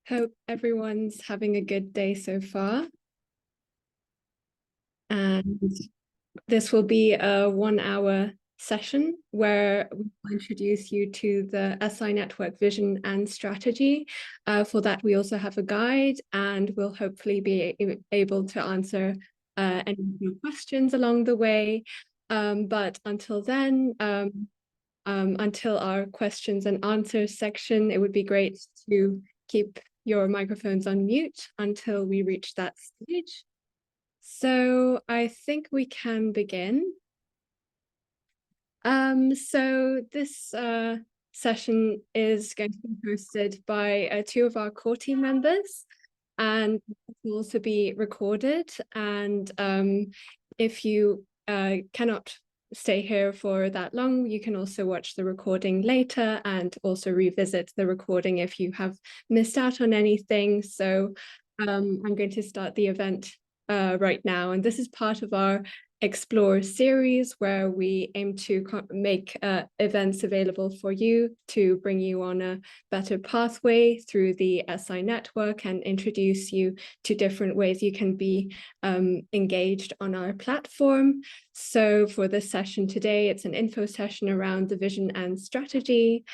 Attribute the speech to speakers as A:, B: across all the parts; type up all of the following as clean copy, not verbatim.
A: Hope everyone's having a good day so far. And this will be a 1 hour session where we will introduce you to the SI Network vision and strategy. For that, we also have a guide, and we'll hopefully be able to answer any of your questions along the way. But until then, until our questions and answers section, it would be great to keep your microphones on mute until we reach that stage. So I think we can begin. So this session is going to be hosted by two of our core team members, and it will also be recorded. And if you cannot stay here for that long, you can also watch the recording later and also revisit the recording if you have missed out on anything. So I'm going to start the event right now, and this is part of our Explore series where we aim to make events available for you to bring you on a better pathway through the SI network and introduce you to different ways you can be engaged on our platform. So for this session today, it's an info session around the vision and strategy.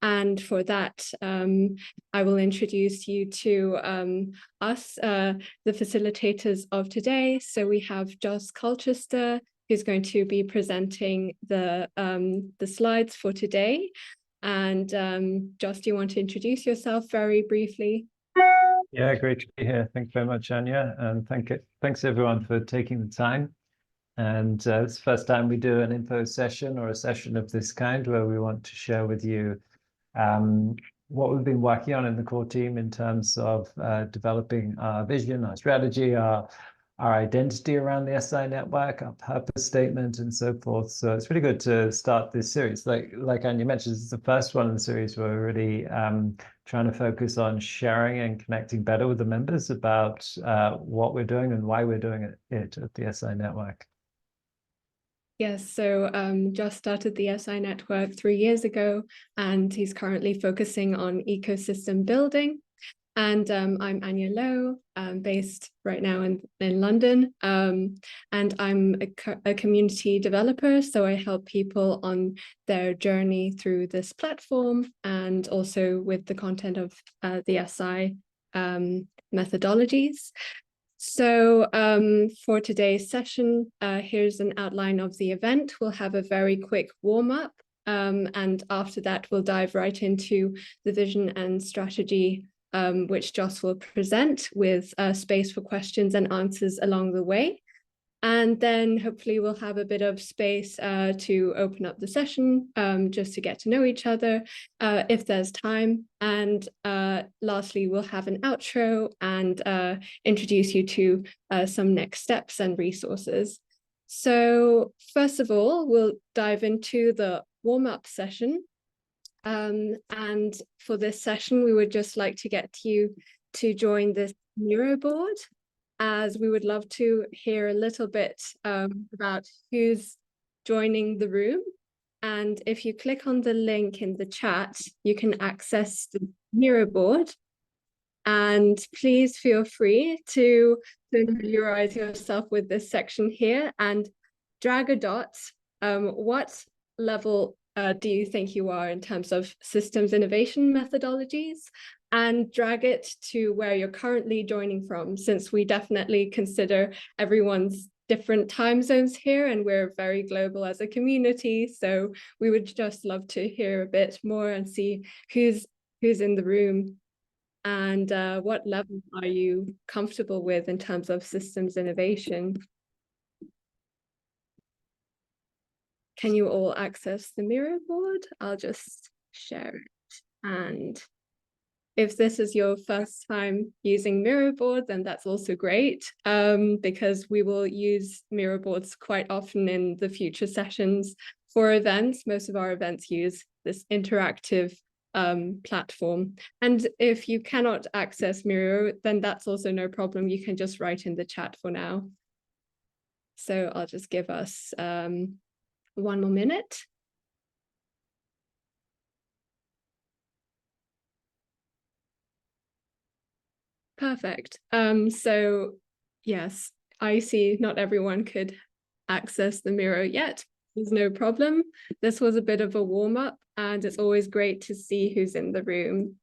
A: And for that, I will introduce you to us, the facilitators of today. So we have Joss Colchester, who's going to be presenting the slides for today. And Joss, do you want to introduce yourself very briefly?
B: Yeah, great to be here. Thank you very much, Anya, and thanks everyone for taking the time. And it's the first time we do an info session or a session of this kind where we want to share with you what we've been working on in the core team in terms of developing our vision, our strategy, our identity around the SI network, our purpose statement, and so forth. So it's really good to start this series. Like Anya mentioned, it's the first one in the series where we're really trying to focus on sharing and connecting better with the members about what we're doing and why we're doing it at the SI network.
A: Yes, so Joss started the SI network 3 years ago, and he's currently focusing on ecosystem building. And I'm Anya Lowe, based right now in London, and I'm a community developer, so I help people on their journey through this platform and also with the content of the SI methodologies. So for today's session, here's an outline of the event. We'll have a very quick warm-up, and after that, we'll dive right into the vision and strategy, which Joss will present with space for questions and answers along the way. And then hopefully we'll have a bit of space to open up the session, just to get to know each other if there's time. And lastly, we'll have an outro and introduce you to some next steps and resources. So first of all, we'll dive into the warm-up session. And for this session, we would just like to get you to join this Miro board, as we would love to hear a little bit about who's joining the room. And if you click on the link in the chat, you can access the Miro board. And please feel free to familiarize yourself with this section here and drag a dot. What level do you think you are in terms of systems innovation methodologies? And drag it to where you're currently joining from, since we definitely consider everyone's different time zones here, and we're very global as a community. So we would just love to hear a bit more and see who's in the room, and what level are you comfortable with in terms of systems innovation? Can you all access the Miro board? I'll just share it. And if this is your first time using Miro board, then that's also great, because we will use Miro boards quite often in the future sessions for events. Most of our events use this interactive platform. And if you cannot access Miro, then that's also no problem. You can just write in the chat for now. So I'll just give us 1 more minute. Perfect. So yes, I see not everyone could access the Miro yet. There's no problem. This was a bit of a warm-up, and it's always great to see who's in the room.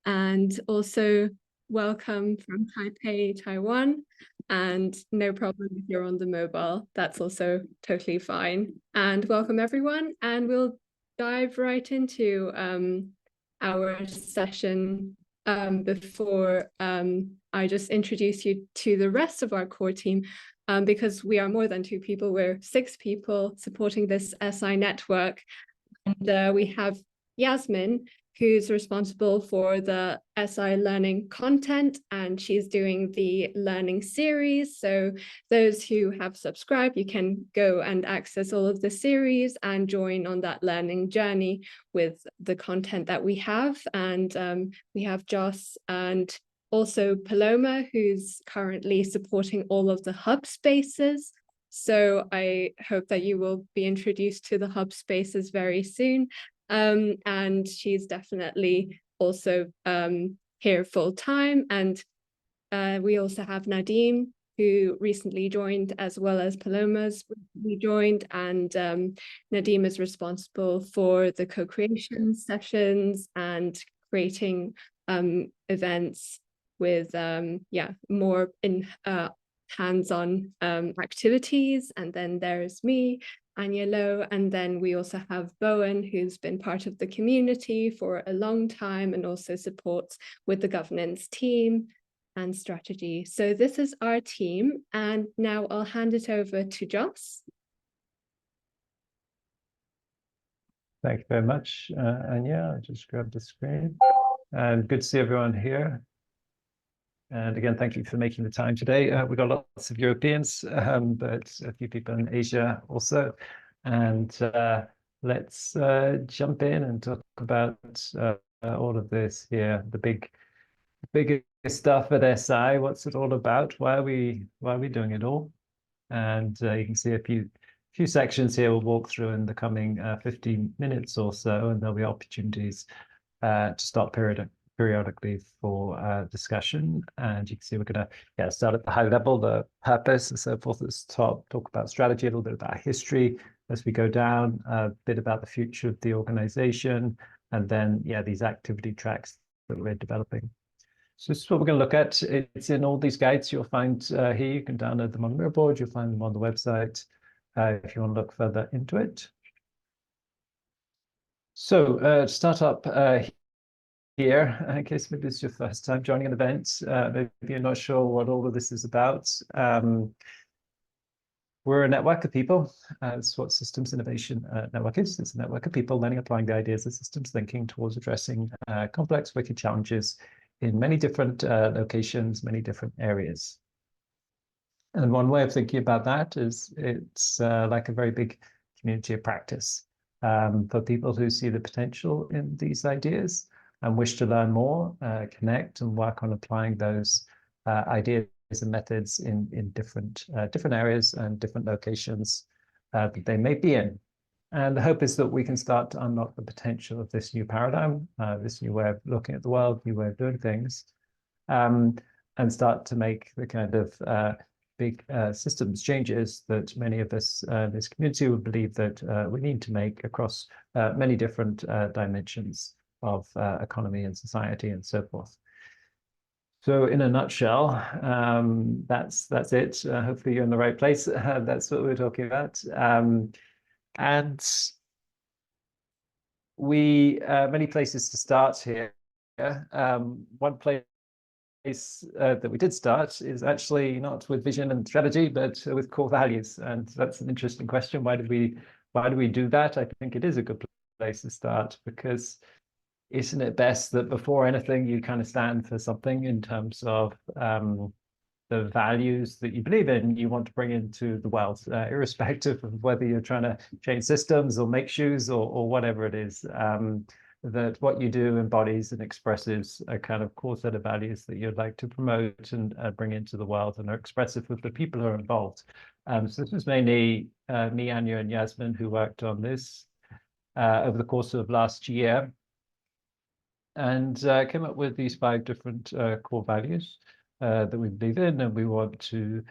A: And also welcome from Taipei, Taiwan. And no problem if you're on the mobile. That's also totally fine. And welcome everyone. And we'll dive right into our session before I just introduce you to the rest of our core team, because we are more than 2 people, we're 6 people supporting this SI network. And we have Yasmin, who's responsible for the SI learning content, and she's doing the learning series. So those who have subscribed, you can go and access all of the series and join on that learning journey with the content that we have. And we have Joss and also Paloma, who's currently supporting all of the hub spaces. So I hope that you will be introduced to the hub spaces very soon. And she's definitely also here full time. And we also have Nadim, who recently joined, as well as Paloma's recently joined. And Nadim is responsible for the co-creation sessions and creating events with more in hands-on activities. And then there's me, Anya Lowe, and then we also have Bowen, who's been part of the community for a long time and also supports with the governance team and strategy. So this is our team, and now I'll hand it over to Joss.
B: Thank you very much, Anya. I'll just grab the screen. And good to see everyone here. And again, thank you for making the time today. We've got lots of Europeans, but a few people in Asia also. And let's jump in and talk about all of this here, the big stuff at SI. What's it all about? Why are we doing it all? And you can see a few sections here we'll walk through in the coming 15 minutes or so, and there'll be opportunities to start periodically for discussion. And you can see we're going to start at the high level, the purpose and so forth at the top, talk about strategy, a little bit about history as we go down, a bit about the future of the organization, and then these activity tracks that we're developing. So this is what we're going to look at. It's in all these guides you'll find here. You can download them on Miraboard. You'll find them on the website if you want to look further into it. So to start up here, in case maybe it's your first time joining an event, maybe you're not sure what all of this is about. We're a network of people. That's what Systems Innovation Network is. It's a network of people learning, applying the ideas of systems thinking towards addressing complex, wicked challenges in many different locations, many different areas. And one way of thinking about that is it's like a very big community of practice for people who see the potential in these ideas and wish to learn more, connect and work on applying those ideas and methods in different areas and different locations that they may be in. And the hope is that we can start to unlock the potential of this new paradigm, this new way of looking at the world, new way of doing things, and start to make the kind of big systems changes that many of us in this community would believe that we need to make across many different dimensions of economy and society and so forth. So in a nutshell, that's it. Hopefully you're in the right place. That's what we're talking about. And we many places to start here. One place that we did start is actually not with vision and strategy, but with core values. And that's an interesting question. Why do we do that? I think it is a good place to start, because isn't it best that before anything you kind of stand for something in terms of the values that you believe in, you want to bring into the world, irrespective of whether you're trying to change systems or make shoes or whatever it is, that what you do embodies and expresses a kind of core set of values that you'd like to promote and bring into the world and are expressive of the people who are involved. So this was mainly me, Anya, and Yasmin who worked on this over the course of last year. and came up with these 5 different core values that we believe in, and we want to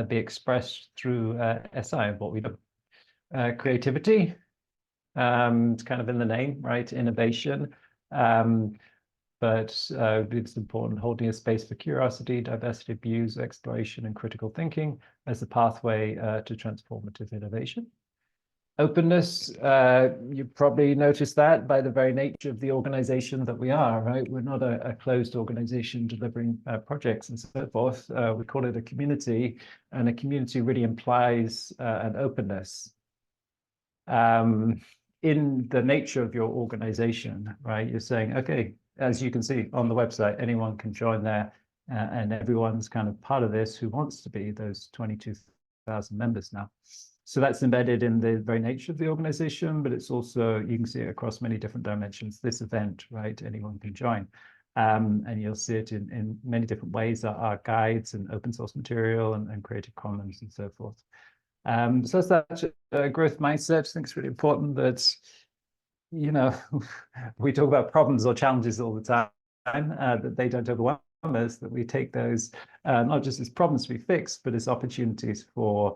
B: be expressed through SI and what we do. Creativity, it's kind of in the name, right? Innovation. But it's important holding a space for curiosity, diversity of views, exploration, and critical thinking as a pathway to transformative innovation. Openness, you probably noticed that by the very nature of the organization that we are, right? We're not a closed organization delivering projects and so forth. We call it a community, and a community really implies an openness. In the nature of your organization, right? You're saying, okay, as you can see on the website, anyone can join there, and everyone's kind of part of this who wants to be those 22,000 members now. So that's embedded in the very nature of the organization, but it's also, you can see it across many different dimensions. This event, right? Anyone can join. And you'll see it in many different ways, our guides and open source material and Creative Commons and so forth. So it's that growth mindset. I think it's really important that, you know, we talk about problems or challenges all the time, that they don't overwhelm us, that we take those not just as problems to be fixed, but as opportunities for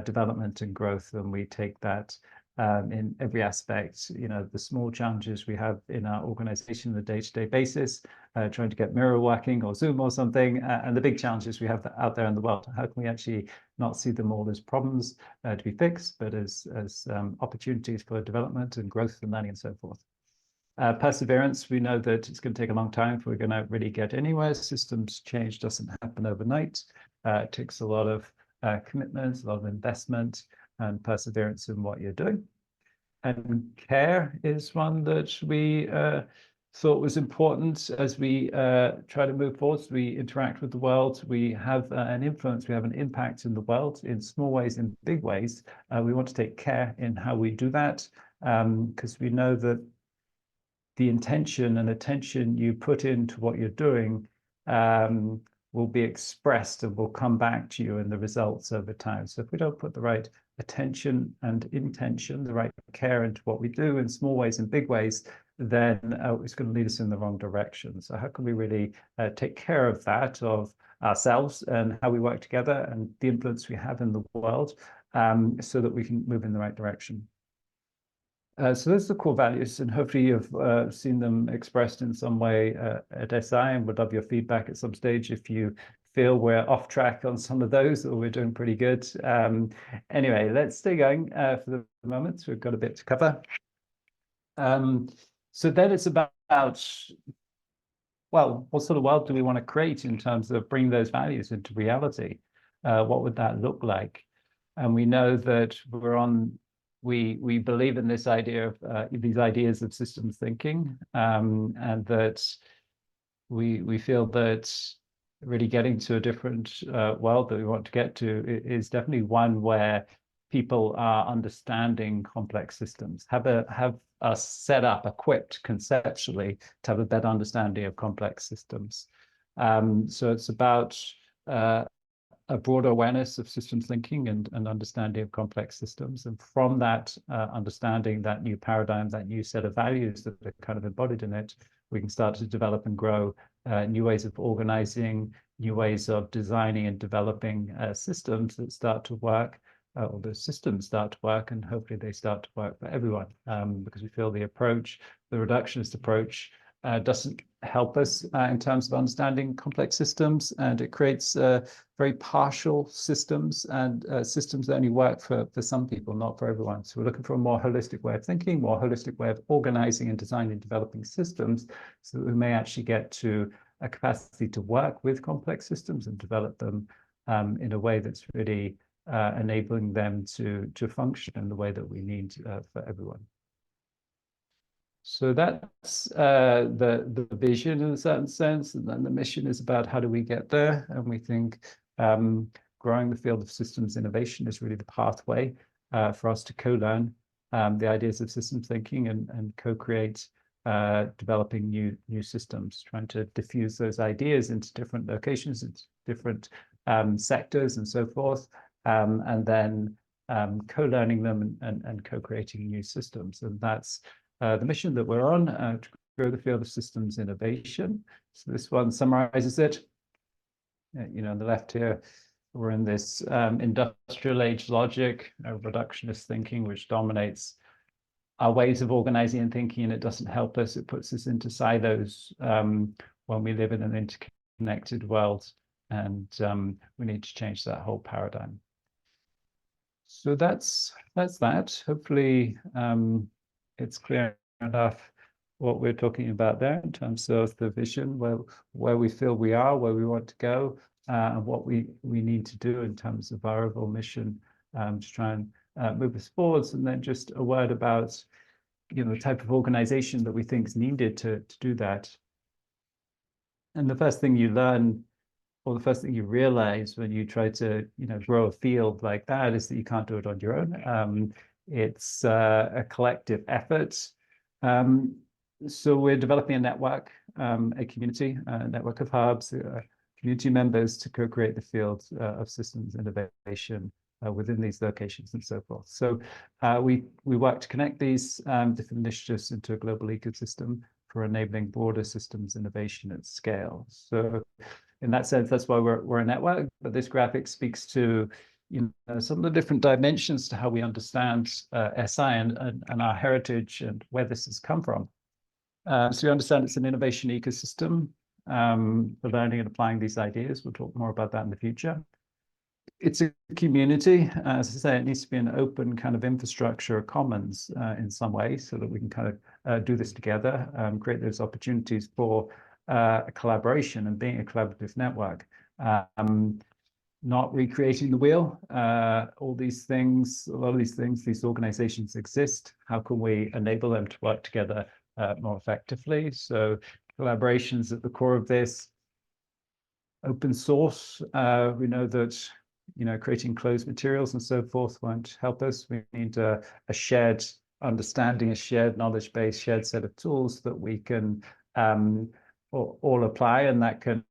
B: development and growth. And we take that in every aspect, you know, the small challenges we have in our organization on a day-to-day basis, trying to get Miro working or Zoom or something, and the big challenges we have out there in the world. How can we actually not see them all as problems to be fixed, but as opportunities for development and growth and learning and so forth. Perseverance, we know that it's going to take a long time if we're going to really get anywhere. Systems change doesn't happen overnight. It takes a lot of commitment, a lot of investment, and perseverance in what you're doing. And care is one that we thought was important as we try to move forward. We interact with the world. We have an influence. We have an impact in the world in small ways, in big ways. We want to take care in how we do that, because we know that the intention and attention you put into what you're doing will be expressed and will come back to you in the results over time. So if we don't put the right attention and intention, the right care into what we do in small ways and big ways, then it's going to lead us in the wrong direction. So how can we really take care of that, of ourselves and how we work together and the influence we have in the world, so that we can move in the right direction? So those are the core values, and hopefully you've seen them expressed in some way at SI, and would love your feedback at some stage if you feel we're off track on some of those or we're doing pretty good. Anyway, let's stay going for the moment. So we've got a bit to cover. So then it's about, well, what sort of world do we want to create in terms of bringing those values into reality? What would that look like? And we know that we believe in this idea of these ideas of systems thinking, and that we feel that really getting to a different world that we want to get to is definitely one where people are understanding complex systems, have us set up, equipped conceptually to have a better understanding of complex systems. So it's about a broader awareness of systems thinking and understanding of complex systems. And from that understanding, that new paradigm, that new set of values that are kind of embodied in it, we can start to develop and grow new ways of organizing, new ways of designing and developing systems that start to work, or the systems start to work, and hopefully they start to work for everyone, because we feel the approach, the reductionist approach, doesn't help us in terms of understanding complex systems, and it creates very partial systems and systems that only work for some people, not for everyone. So we're looking for a more holistic way of thinking, more holistic way of organizing and designing and developing systems, so that we may actually get to a capacity to work with complex systems and develop them in a way that's really enabling them to function in the way that we need for everyone. So that's the vision in a certain sense, and then the mission is about how do we get there. And we think growing the field of systems innovation is really the pathway for us to co-learn the ideas of systems thinking and co-create developing new systems, trying to diffuse those ideas into different locations, into different sectors and so forth, and then co-learning them and co-creating new systems. And that's the mission that we're on, to grow the field of systems innovation. So this one summarizes it. On the left here, we're in this industrial age logic, reductionist thinking, which dominates our ways of organizing and thinking, and it doesn't help us. It puts us into silos when we live in an interconnected world, and we need to change that whole paradigm. So that's that. Hopefully, it's clear enough what we're talking about there in terms of the vision, where we feel we are, where we want to go, and what we need to do in terms of our overall mission to try and move us forwards. And then just a word about the type of organization that we think is needed to do that. And the first thing you learn, or the first thing you realize when you try to grow a field like that, is that you can't do it on your own. It's a collective effort. So we're developing a network, a community, a network of hubs, community members to co-create the field of systems innovation within these locations and so forth. So we work to connect these different initiatives into a global ecosystem for enabling broader systems innovation at scale. So in that sense, that's why we're a network. But this graphic speaks to some of the different dimensions to how we understand SI and our heritage and where this has come from. So you understand it's an innovation ecosystem for learning and applying these ideas. We'll talk more about that in the future. It's a community. As I say, it needs to be an open kind of infrastructure commons in some way, so that we can kind of do this together, create those opportunities for collaboration and being a collaborative network. Not recreating the wheel. All these things, a lot of these things, these organizations exist. How can we enable them to work together more effectively? So collaboration's at the core of this. Open source, we know that creating closed materials and so forth won't help us. We need a shared understanding, a shared knowledge base, shared set of tools that we can all apply, and that can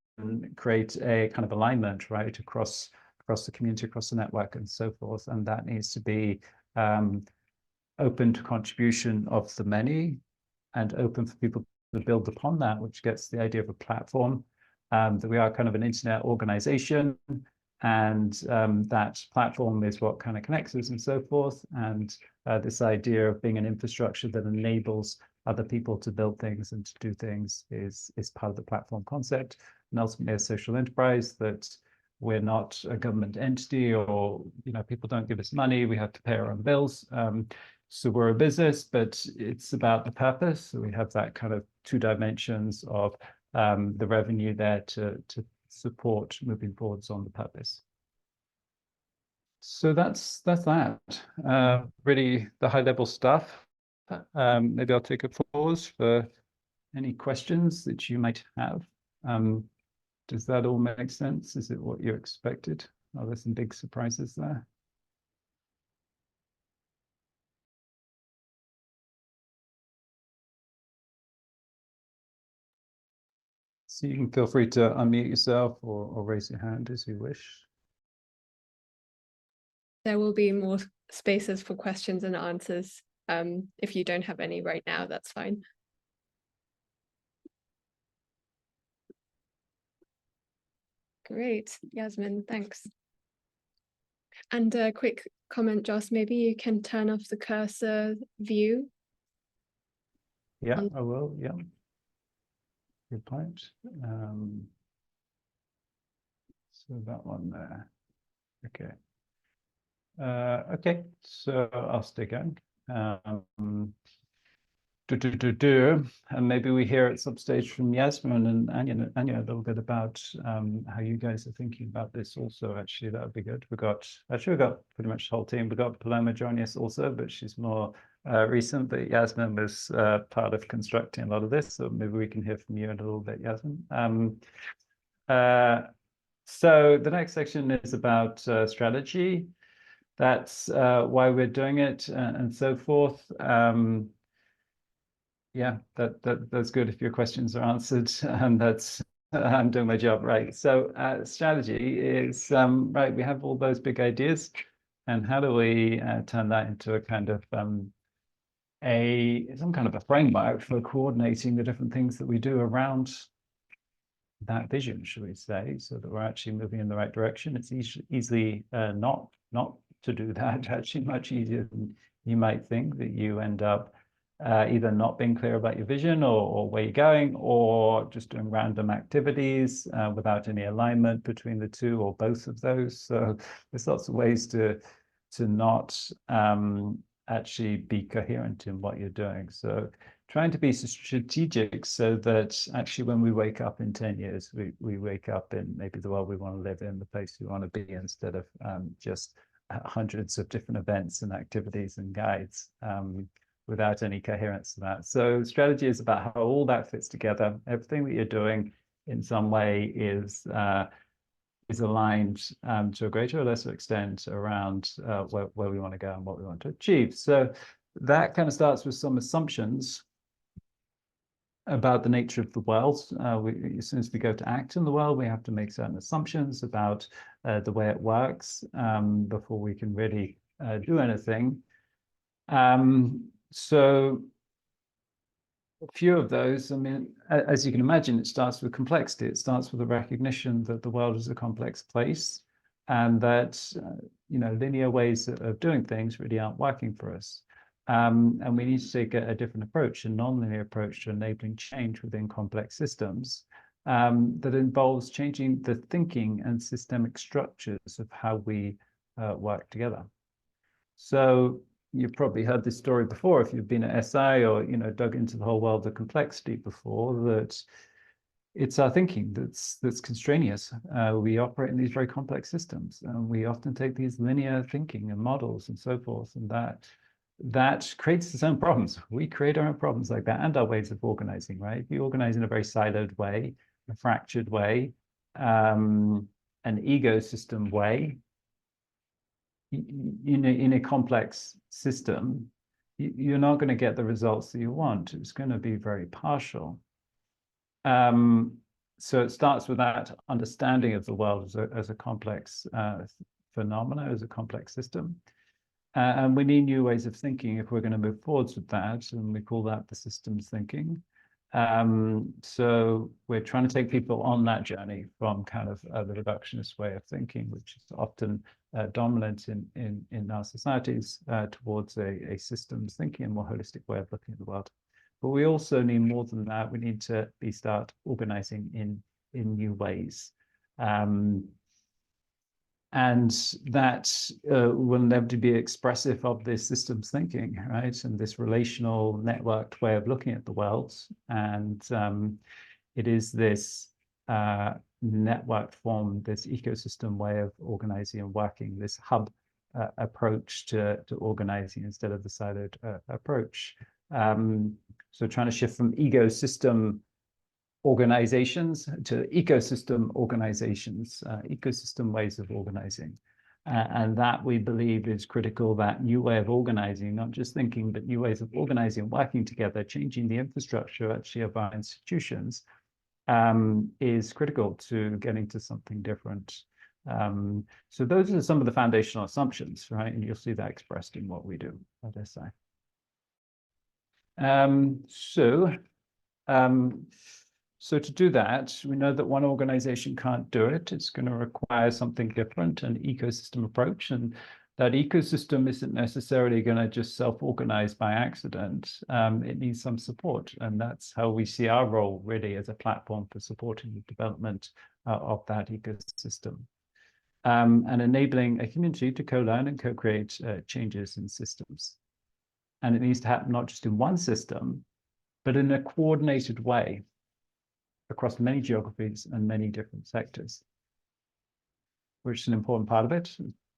B: create a kind of alignment, right, across the community, across the network and so forth. And that needs to be open to contribution of the many and open for people to build upon that, which gets the idea of a platform, that we are kind of an internet organization, and that platform is what kind of connects us and so forth. And this idea of being an infrastructure that enables other people to build things and to do things is part of the platform concept. And ultimately a social enterprise, that we're not a government entity, or people don't give us money, we have to pay our own bills. So we're a business, but it's about the purpose. So we have that kind of two dimensions of the revenue there to support moving forwards on the purpose. So that's that. Really the high level stuff. Maybe I'll take a pause for any questions that you might have. Does that all make sense? Is it what you expected? Are there some big surprises there? So you can feel free to unmute yourself or raise your hand as you wish.
A: There will be more spaces for questions and answers. If you don't have any right now, that's fine. Great, Yasmin, thanks. And a quick comment, Joss, maybe you can turn off the cursor view.
B: Yeah, I will, yeah. Good point. So that one there. Okay. Okay, so I'll stay going. And maybe we hear at some stage from Yasmin and Anya a little bit about how you guys are thinking about this also. Actually, that would be good. We've got pretty much the whole team. We've got Paloma joining us also, but she's more recent. But Yasmin was part of constructing a lot of this, so maybe we can hear from you in a little bit, Yasmin. So the next section is about strategy. That's why we're doing it and so forth. Yeah, that's good if your questions are answered, and that's I'm doing my job right. So strategy is right. We have all those big ideas, and how do we turn that into a kind of some kind of a framework for coordinating the different things that we do around that vision, should we say, so that we're actually moving in the right direction. It's easily not to do that, actually much easier than you might think, that you end up either not being clear about your vision or where you're going, or just doing random activities without any alignment between the two or both of those. So there's lots of ways to not actually be coherent in what you're doing. So trying to be strategic so that actually when we wake up in 10 years, we wake up in maybe the world we want to live in, the place we want to be, instead of just hundreds of different events and activities and guides without any coherence to that. So strategy is about how all that fits together. Everything that you're doing in some way is aligned to a greater or lesser extent around where we want to go and what we want to achieve. So that kind of starts with some assumptions about the nature of the world. As soon as we go to act in the world, we have to make certain assumptions about the way it works before we can really do anything. So a few of those, I mean, as you can imagine, it starts with complexity. It starts with a recognition that the world is a complex place, and that linear ways of doing things really aren't working for us. And we need to take a different approach, a non-linear approach to enabling change within complex systems that involves changing the thinking and systemic structures of how we work together. So you've probably heard this story before if you've been at SI or dug into the whole world of complexity before, that it's our thinking that's constraining us. We operate in these very complex systems, and we often take these linear thinking and models and so forth, and that creates its own problems. We create our own problems like that, and our ways of organizing, right? If you organize in a very siloed way, a fractured way, an ecosystem way, in a complex system, you're not going to get the results that you want. It's going to be very partial. So it starts with that understanding of the world as a complex phenomena, as a complex system. And we need new ways of thinking if we're going to move forwards with that, and we call that the systems thinking. So we're trying to take people on that journey from kind of the reductionist way of thinking, which is often dominant in our societies, towards a systems thinking and more holistic way of looking at the world. But we also need more than that. We need to start organizing in new ways. And that will inevitably be expressive of this systems thinking, right? And this relational networked way of looking at the world. And it is this networked form, this ecosystem way of organizing and working, this hub approach to organizing instead of the siloed approach. So trying to shift from ecosystem organizations to ecosystem organizations, ecosystem ways of organizing. And that, we believe, is critical. That new way of organizing, not just thinking, but new ways of organizing, working together, changing the infrastructure actually of our institutions, is critical to getting to something different. So those are some of the foundational assumptions, right? And you'll see that expressed in what we do at SI. So to do that, we know that one organization can't do it. It's going to require something different, an ecosystem approach. And that ecosystem isn't necessarily going to just self-organize by accident. It needs some support. And that's how we see our role really as a platform for supporting the development of that ecosystem. And enabling a community to co-learn and co-create changes in systems. And it needs to happen not just in one system, but in a coordinated way across many geographies and many different sectors, which is an important part of it,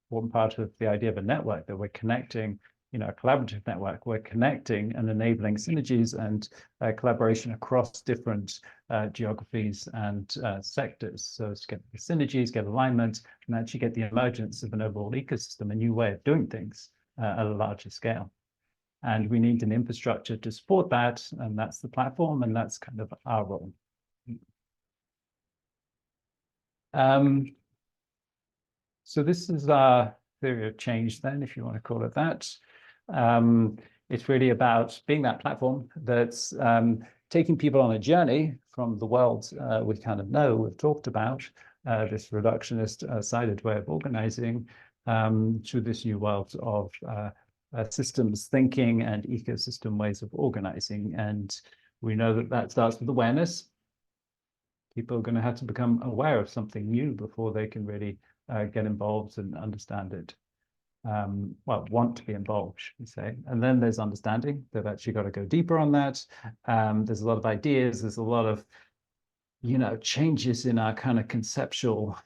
B: important part of the idea of a network, that we're connecting, a collaborative network. We're connecting and enabling synergies and collaboration across different geographies and sectors. So to get the synergies, get alignment, and actually get the emergence of an overall ecosystem, a new way of doing things at a larger scale. And we need an infrastructure to support that, and that's the platform, and that's kind of our role. So this is our theory of change then, if you want to call it that. it's really about being that platform that's taking people on a journey from the world we kind of know, we've talked about, this reductionist sided way of organizing, to this new world of systems thinking and ecosystem ways of organizing. And we know that that starts with awareness. People are going to have to become aware of something new before they can really get involved and understand it. Well, want to be involved, should we say. And then there's understanding. They've actually got to go deeper on that. There's a lot of ideas. There's a lot of, changes in our kind of conceptual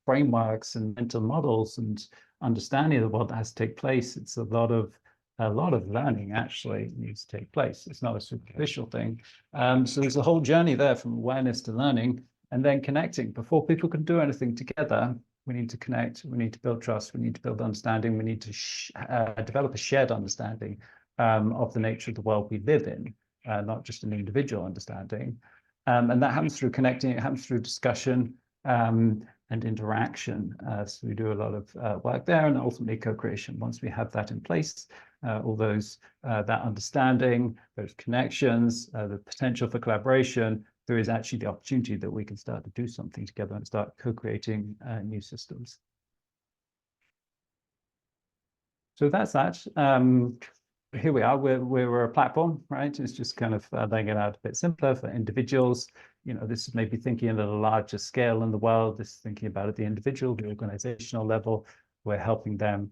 B: frameworks and mental models and understanding of what has to take place. It's a lot of learning actually needs to take place. It's not a superficial thing. So there's a whole journey there from awareness to learning and then connecting. Before people can do anything together, we need to connect, we need to build trust, we need to build understanding, we need to develop a shared understanding of the nature of the world we live in, not just an individual understanding. And that happens through connecting, it happens through discussion and interaction. So we do a lot of work there, and ultimately co-creation. Once we have that in place, all those, that understanding, those connections, the potential for collaboration, there is actually the opportunity that we can start to do something together and start co-creating new systems. So that's that. Here we are, we're a platform, right? It's just kind of laying it out a bit simpler for individuals. This is maybe thinking at a larger scale in the world. This is thinking about at the individual, the organizational level. We're helping them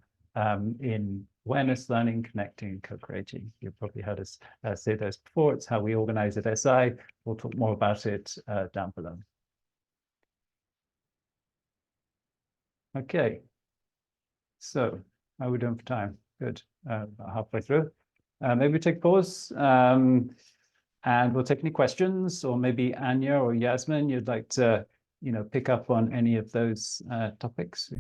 B: in awareness, learning, connecting, co-creating. You've probably heard us say those before. It's how we organize at SI. We'll talk more about it down below. Okay, so how are we doing for time? Good, about halfway through. Maybe we take pause and we'll take any questions, or maybe Anya or Yasmin, you'd like to, pick up on any of those topics.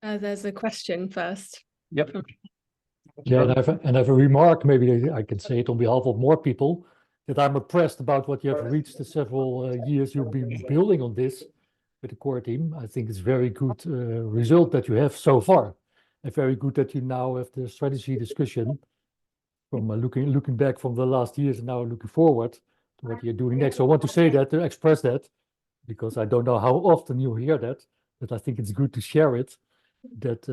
A: There's a question first.
B: Yep.
C: Yeah, and I have a remark, maybe I can say it on behalf of more people, that I'm impressed about what you have reached the several years you've been building on this with the core team. I think it's very good result that you have so far, and very good that you now have the strategy discussion from looking back from the last years and now looking forward to what you're doing next. So I want to say that, to express that, because I don't know how often you hear that, but I think it's good to share it. That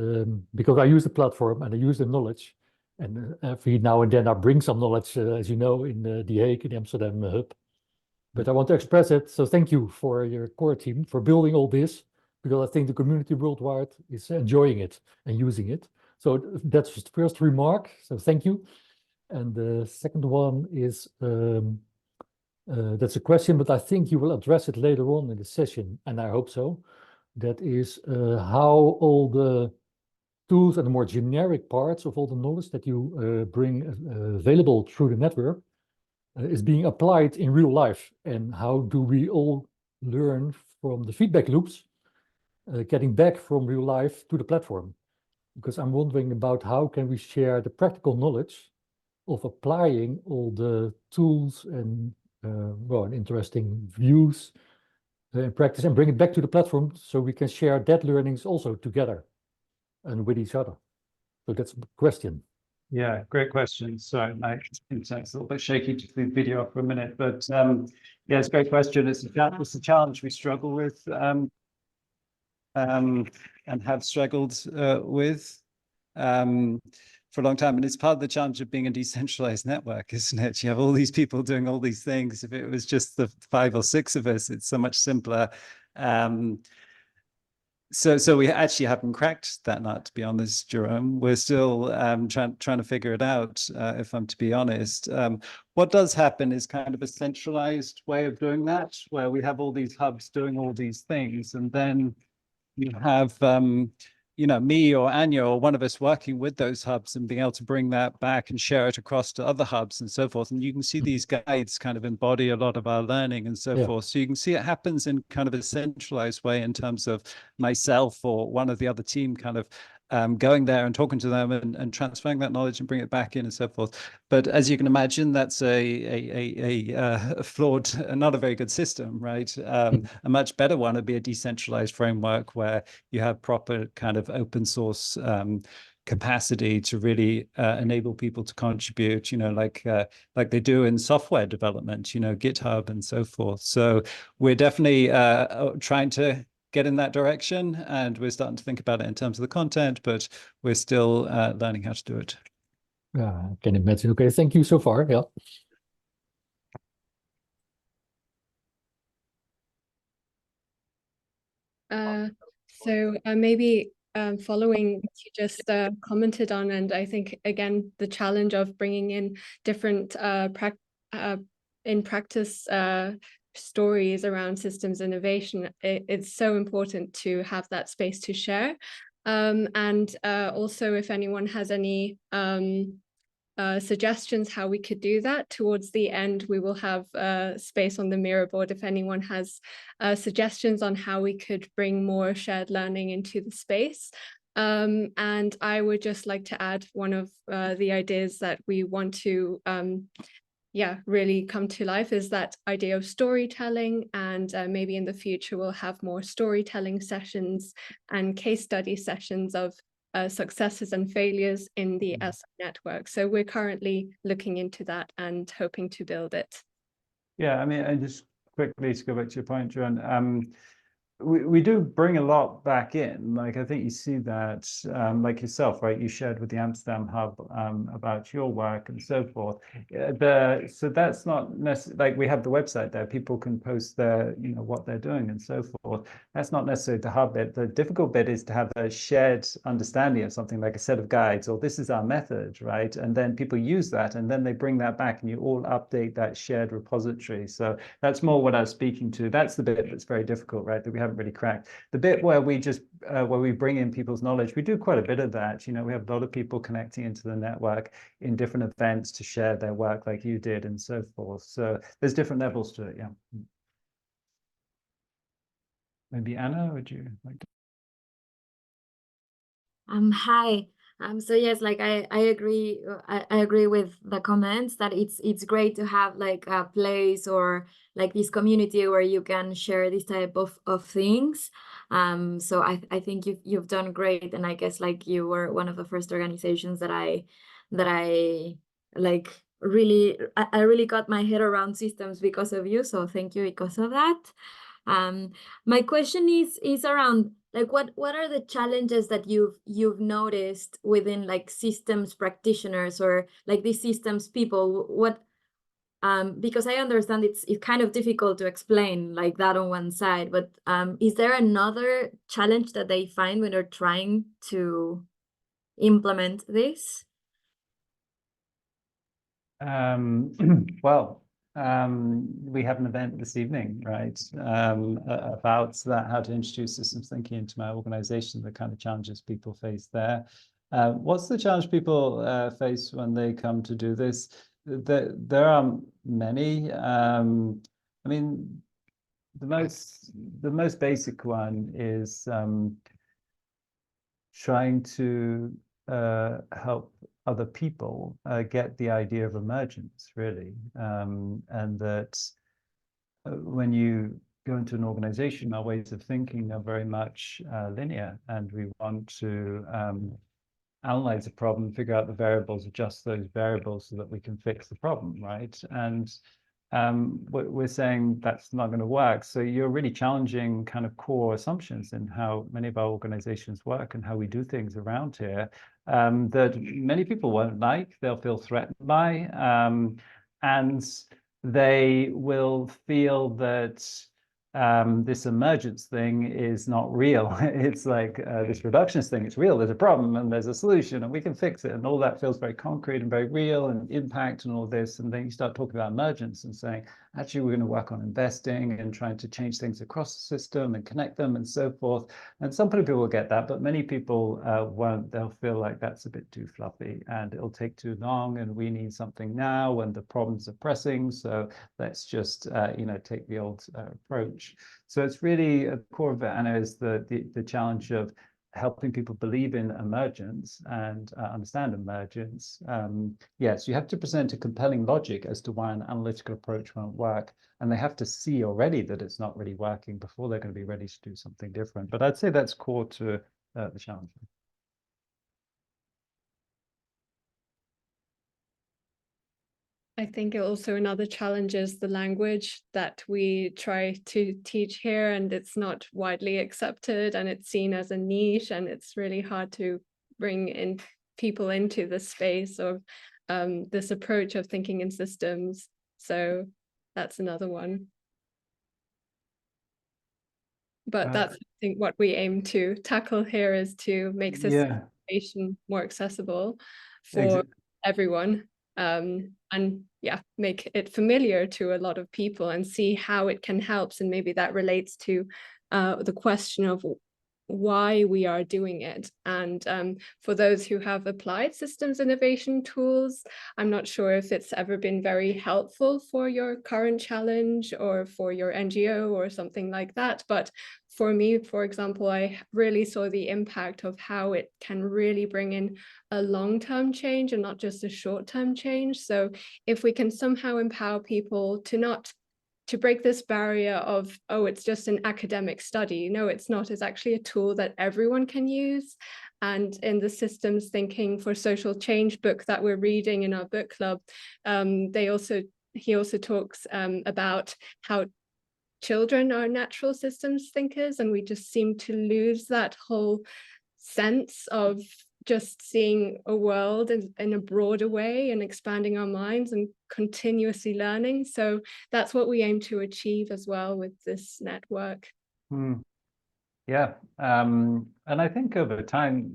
C: because I use the platform and I use the knowledge, and every now and then I bring some knowledge, as you know, in The Hague, in the Amsterdam hub. But I want to express it. So thank you for your core team for building all this, because I think the community worldwide is enjoying it and using it. So that's the first remark. So thank you. And the second one is that's a question, but I think you will address it later on in the session, and I hope so. That is how all the tools and the more generic parts of all the knowledge that you bring available through the network is being applied in real life, and how do we all learn from the feedback loops, getting back from real life to the platform. Because I'm wondering about how can we share the practical knowledge of applying all the tools and interesting views in practice, and bring it back to the platform so we can share that learnings also together and with each other. So that's a question.
B: Yeah, great question. Sorry, my internet's a little bit shaky to the video up for a minute, but yeah, it's a great question. It's a challenge we struggle with and have struggled with for a long time. And it's part of the challenge of being a decentralized network, isn't it? You have all these people doing all these things. If it was just the 5 or 6 of us, it's so much simpler. So we actually haven't cracked that nut, to be honest, Jerome. We're still trying to figure it out, if I'm to be honest. What does happen is kind of a centralized way of doing that, where we have all these hubs doing all these things, and then you have me or Anya or one of us working with those hubs and being able to bring that back and share it across to other hubs and so forth. And you can see these guides kind of embody a lot of our learning and so forth. So you can see it happens in kind of a centralized way in terms of myself or one of the other team kind of
D: going there and talking to them and transferring that knowledge and bring it back in and so forth. But as you can imagine, that's a flawed, not a very good system, right? A much better one would be a decentralized framework where you have proper kind of open source capacity to really enable people to contribute, like they do in software development, GitHub and so forth. So we're definitely trying to get in that direction, and we're starting to think about it in terms of the content, but we're still learning how to do it.
C: Yeah, I can imagine. Okay, thank you so far. Yeah.
A: So maybe following what you just commented on, and I think again the challenge of bringing in different in practice stories around systems innovation, it's so important to have that space to share. And also, if anyone has any suggestions how we could do that, towards the end we will have space on the Miro board if anyone has suggestions on how we could bring more shared learning into the space. And I would just like to add one of the ideas that we want to really come to life is that idea of storytelling, and maybe in the future we'll have more storytelling sessions and case study sessions of successes and failures in the ELSA network. So we're currently looking into that and hoping to build it.
B: Yeah, I mean, and just quickly to go back to your point, Joan, we do bring a lot back in. Like, I think you see that, like yourself, right? You shared with the Amsterdam Hub about your work and so forth. So that's not necessarily, like, we have the website there. People can post their, what they're doing and so forth. That's not necessarily the hub bit. The difficult bit is to have a shared understanding of something like a set of guides, or this is our method, right? And then people use that, and then they bring that back, and you all update that shared repository. So that's more what I was speaking to. That's the bit that's very difficult, right? That we haven't really cracked. The bit where we just where we bring in people's knowledge, we do quite a bit of that. We have a lot of people connecting into the network in different events to share their work, like you did, and so forth. So there's different levels to it. Yeah. Maybe Anna, would you like to?
E: Hi. So yes, like I agree. I agree with the comments that it's great to have like a place or like this community where you can share this type of things. So I think you've done great, and I guess like you were one of the first organizations that I like really I really got my head around systems because of you. So thank you because of that. My question is around like what are the challenges that you've noticed within like systems practitioners or like these systems people? What because I understand it's kind of difficult to explain like that on one side, but is there another challenge that they find when they're trying to implement this?
B: Well, we have an event this evening, right, about that, how to introduce systems thinking into my organization, the kind of challenges people face there. What's the challenge people face when they come to do this? There are many. I mean, the most basic one is trying to help other people get the idea of emergence, really, and that when you go into an organization, our ways of thinking are very much linear, and we want to analyze a problem, figure out the variables, adjust those variables so that we can fix the problem, right? And we're saying that's not going to work. So you're really challenging kind of core assumptions in how many of our organizations work and how we do things around here, that many people won't like, they'll feel threatened by, and they will feel that this emergence thing is not real. It's like this reductionist thing, it's real, there's a problem and there's a solution and we can fix it, and all that feels very concrete and very real and impact and all this. And then you start talking about emergence and saying, actually, we're going to work on investing and trying to change things across the system and connect them and so forth. And some people will get that, but many people won't. They'll feel like that's a bit too fluffy and it'll take too long and we need something now and the problems are pressing. So let's just, take the old approach. So it's really a core of it, Anna, is the challenge of helping people believe in emergence and understand emergence, yes, you have to present a compelling logic as to why an analytical approach won't work. And they have to see already that it's not really working before they're going to be ready to do something different. But I'd say that's core to the challenge.
A: I think also another challenge is the language that we try to teach here, and it's not widely accepted, and it's seen as a niche, and it's really hard to bring in people into the space of this approach of thinking in systems. So that's another one. But that's, I think, what we aim to tackle here is to make system innovation more accessible for everyone. And yeah, make it familiar to a lot of people and see how it can help. And maybe that relates to the question of why we are doing it. And for those who have applied systems innovation tools, I'm not sure if it's ever been very helpful for your current challenge or for your NGO or something like that. But for me, for example, I really saw the impact of how it can really bring in a long-term change and not just a short-term change. So if we can somehow empower people to break this barrier of, oh, it's just an academic study. No, it's not. It's actually a tool that everyone can use. And in the Systems Thinking for Social Change book that we're reading in our book club, he also talks about how children are natural systems thinkers, and we just seem to lose that whole sense of just seeing a world in a broader way and expanding our minds and continuously learning. So that's what we aim to achieve as well with this network.
B: Yeah, and I think over time,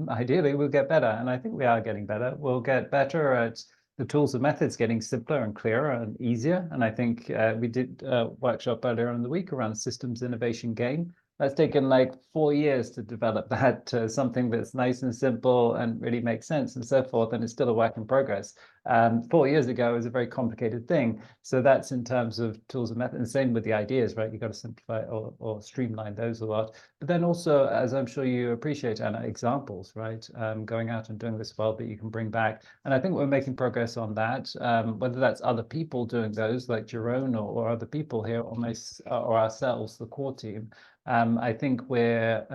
B: ideally we'll get better, and I think we are getting better. We'll get better at the tools and methods getting simpler and clearer and easier. And I think we did a workshop earlier in the week around a systems innovation game. That's taken like 4 years to develop that to something that's nice and simple and really makes sense and so forth. And it's still a work in progress. 4 years ago, it was a very complicated thing. So that's in terms of tools and methods. And same with the ideas, right? You've got to simplify or streamline those a lot. But then also, as I'm sure you appreciate, Anna, examples, right? Going out and doing this well that you can bring back. And I think we're making progress on that, whether that's other people doing those like Jeroen or other people here or ourselves, the core team. I think we're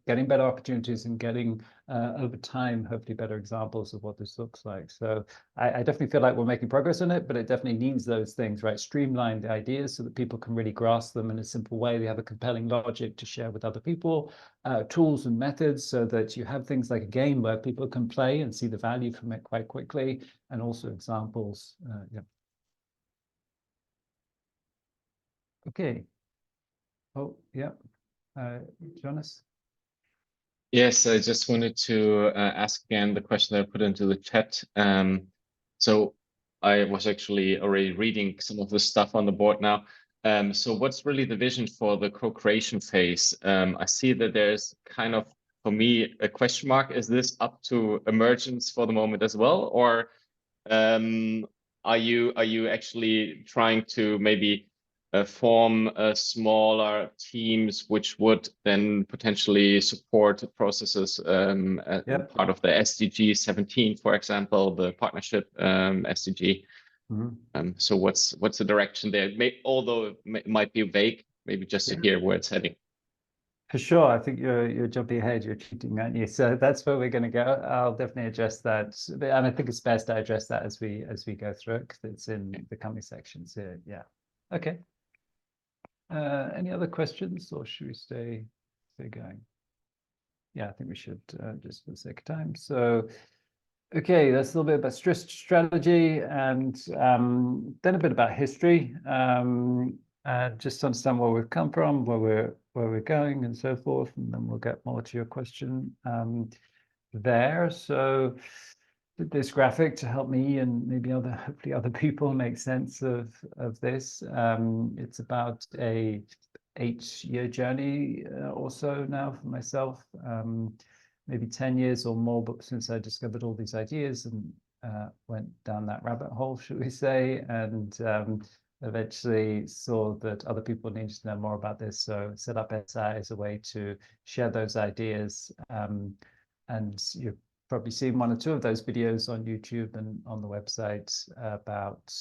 B: getting better opportunities and getting over time, hopefully better examples of what this looks like. So I definitely feel like we're making progress on it, but it definitely needs those things, right? Streamline the ideas so that people can really grasp them in a simple way. They have a compelling logic to share with other people, tools and methods so that you have things like a game where people can play and see the value from it quite quickly, and also examples. Yeah. Okay. Oh, yeah. Jonas?
F: Yes, I just wanted to ask again the question that I put into the chat. So I was actually already reading some of the stuff on the board now. So what's really the vision for the co-creation phase? I see that there's kind of, for me, a question mark. Is this up to emergence for the moment as well? Or are you actually trying to maybe form smaller teams which would then potentially support processes as part of the SDG 17, for example, the partnership SDG. So what's the direction there? Although it might be vague, maybe just to hear where it's heading.
B: For sure, I think you're jumping ahead, you're cheating, aren't you? So that's where we're going to go. I'll definitely address that, and I think it's best I address that as we go through it because it's in the coming sections here. Yeah. Okay. Any other questions, or should we stay going? Yeah, I think we should just for the sake of time. So, okay, that's a little bit about strategy, and then a bit about history, just to understand where we've come from, where we're going, and so forth, and then we'll get more to your question there. So this graphic to help me and maybe hopefully other people make sense of this. It's about a 8-year journey or so now for myself, maybe 10 years or more, but since I discovered all these ideas and went down that rabbit hole, should we say, and eventually saw that other people needed to know more about this, so set up SI as a way to share those ideas. And you've probably seen one or two of those videos on YouTube and on the website about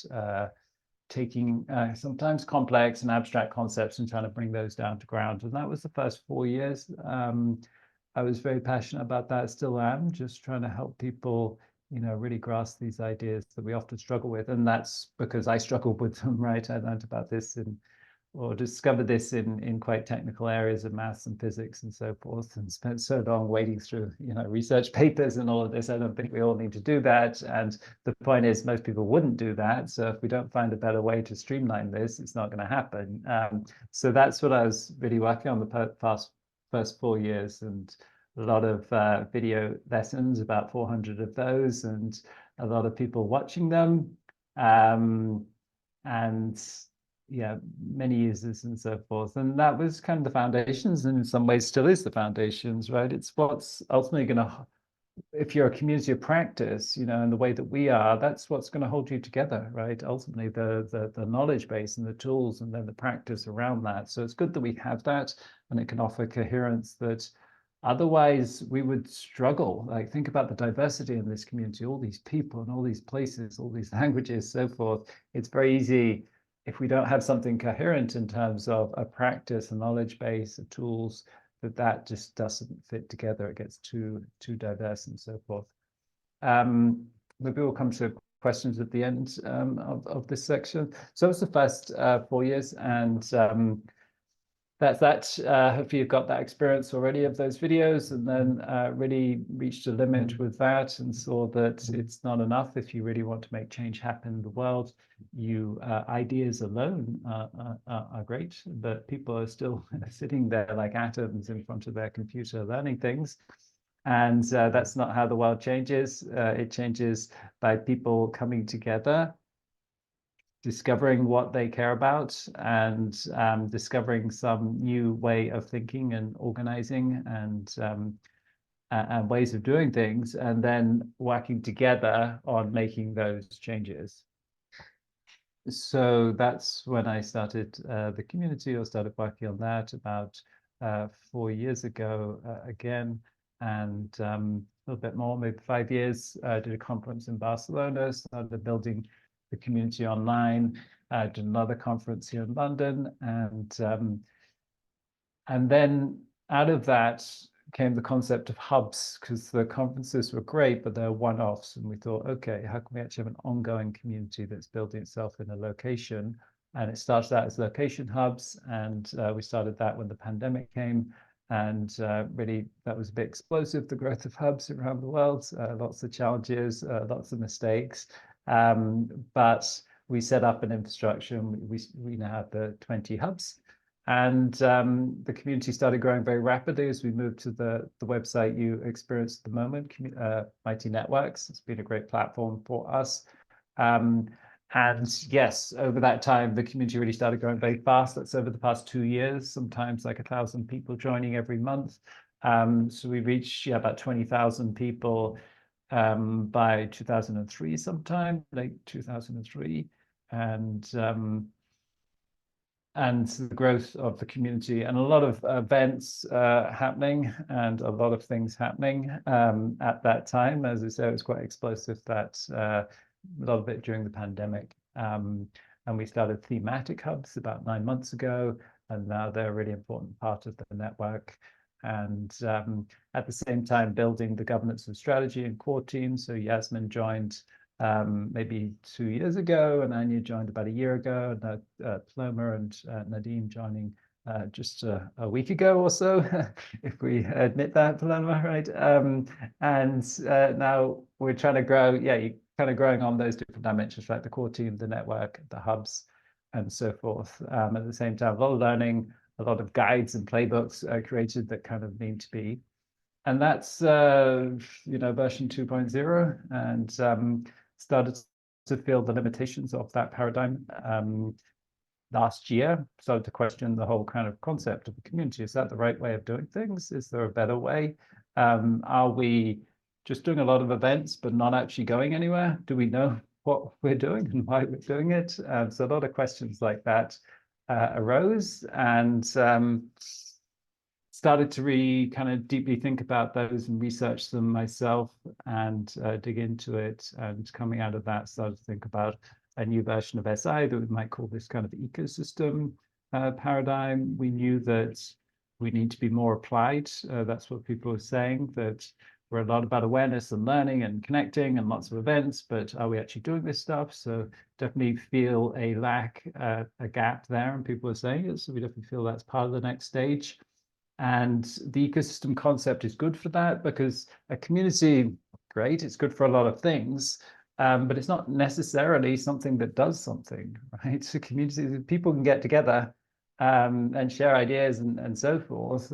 B: taking sometimes complex and abstract concepts and trying to bring those down to ground. And that was the first 4 years. I was very passionate about that, still am, just trying to help people, you know, really grasp these ideas that we often struggle with. And that's because I struggled with them, right? I learned about this or discovered this in quite technical areas of maths and physics and so forth, and spent so long wading through, you know, research papers and all of this. I don't think we all need to do that. And the point is, most people wouldn't do that. So if we don't find a better way to streamline this, it's not going to happen. So that's what I was really working on the first 4 years, and a lot of video lessons, about 400 of those, and a lot of people watching them. And yeah, many users and so forth. And that was kind of the foundations, and in some ways still is the foundations, right? It's what's ultimately going to, if you're a community of practice, you know, in the way that we are, that's what's going to hold you together, right? Ultimately, the knowledge base and the tools, and then the practice around that. So it's good that we have that, and it can offer coherence that otherwise we would struggle. Like, think about the diversity in this community, all these people and all these places, all these languages, so forth. It's very easy, if we don't have something coherent in terms of a practice, a knowledge base, of tools, that just doesn't fit together. It gets too diverse and so forth. Maybe we'll come to questions at the end of this section. So it's the first 4 years, and that's that. Hopefully you've got that experience already of those videos, and then really reached a limit with that and saw that it's not enough. If you really want to make change happen in the world, ideas alone are great, but people are still sitting there like atoms in front of their computer learning things. And that's not how the world changes. It changes by people coming together, discovering what they care about, and discovering some new way of thinking and organizing and ways of doing things, and then working together on making those changes. So that's when I started the community, or started working on that about 4 years ago again, and a little bit more, maybe 5 years. I did a conference in Barcelona, started building the community online, did another conference here in London, and then out of that came the concept of hubs, because the conferences were great, but they're one-offs, and we thought, okay, how can we actually have an ongoing community that's building itself in a location? And it started out as location hubs, and we started that when the pandemic came, and really that was a bit explosive, the growth of hubs around the world, lots of challenges, lots of mistakes. But we set up an infrastructure, and we now have the 20 hubs, and the community started growing very rapidly as we moved to the website you experience at the moment, Mighty Networks. It's been a great platform for us. And yes, over that time, the community really started growing very fast. That's over the past 2 years, sometimes like 1,000 people joining every month. So we reached about 20,000 people by 2003, sometime late 2003, and the growth of the community, and a lot of events happening, and a lot of things happening at that time. As I said, it was quite explosive, that a lot of it during the pandemic. And we started thematic hubs about 9 months ago, and now they're a really important part of the network. And at the same time, building the governance and strategy and core team. So Yasmin joined maybe 2 years ago, and Anya joined about a year ago, and Paloma and Nadim joining just a week ago or so, if we admit that, Paloma, right? And now we're trying to grow, you're kind of growing on those different dimensions, right? The core team, the network, the hubs, and so forth. At the same time, a lot of learning, a lot of guides and playbooks created that kind of need to be. And that's, version 2.0, and started to feel the limitations of that paradigm. Last year, started to question the whole kind of concept of the community. Is that the right way of doing things? Is there a better way? Are we just doing a lot of events, but not actually going anywhere? Do we know what we're doing and why we're doing it. So a lot of questions like that arose, and started to kind of deeply think about those and research them myself and dig into it. And coming out of that, started to think about a new version of SI that we might call this kind of ecosystem paradigm. We knew that we need to be more applied. That's what people are saying, that we're a lot about awareness and learning and connecting and lots of events, but are we actually doing this stuff? So definitely feel a lack, a gap there, and people are saying it. So we definitely feel that's part of the next stage. And the ecosystem concept is good for that, because a community, great, it's good for a lot of things, but it's not necessarily something that does something, right? So community, people can get together and share ideas and so forth.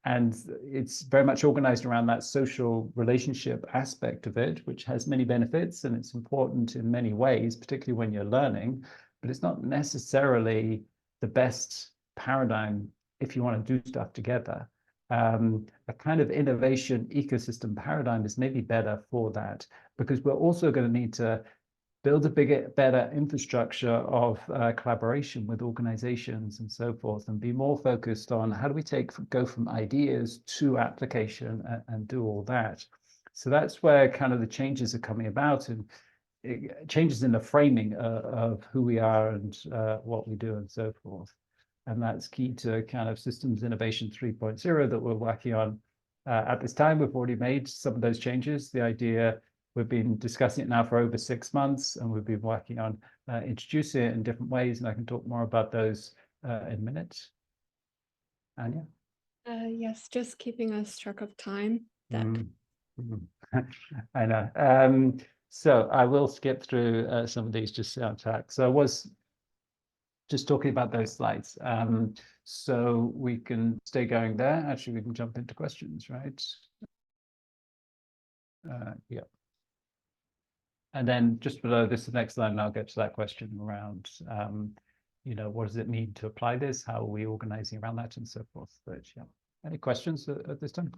B: And it's very much organized around that social relationship aspect of it, which has many benefits, and it's important in many ways, particularly when you're learning, but it's not necessarily the best paradigm if you want to do stuff together. A kind of innovation ecosystem paradigm is maybe better for that, because we're also going to need to build a better infrastructure of collaboration with organizations and so forth, and be more focused on how do we go from ideas to application and do all that. So that's where kind of the changes are coming about, and changes in the framing of who we are and what we do and so forth. And that's key to kind of systems innovation 3.0 that we're working on at this time. We've already made some of those changes. The idea, we've been discussing it now for over 6 months, and we've been working on introducing it in different ways. And I can talk more about those in a minute. Anya?
A: Yes, just keeping us track of time.
B: I know. So I will skip through some of these just on track. So I was just talking about those slides. So we can stay going there. Actually, we can jump into questions, right? Yeah. And then just below this, the next line, I'll get to that question around, you know, what does it mean to apply this? How are we organizing around that and so forth? But yeah, any questions at this time?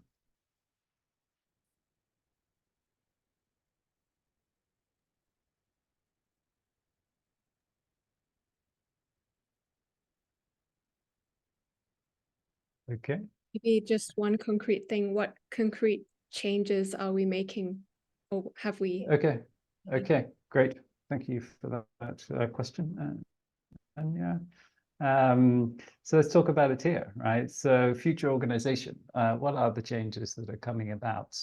B: Okay.
A: Maybe just one concrete thing. What concrete changes are we making, or have we?
B: Okay. Okay. Great. Thank you for that question. And yeah. So let's talk about it here, right? So future organization. What are the changes that are coming about?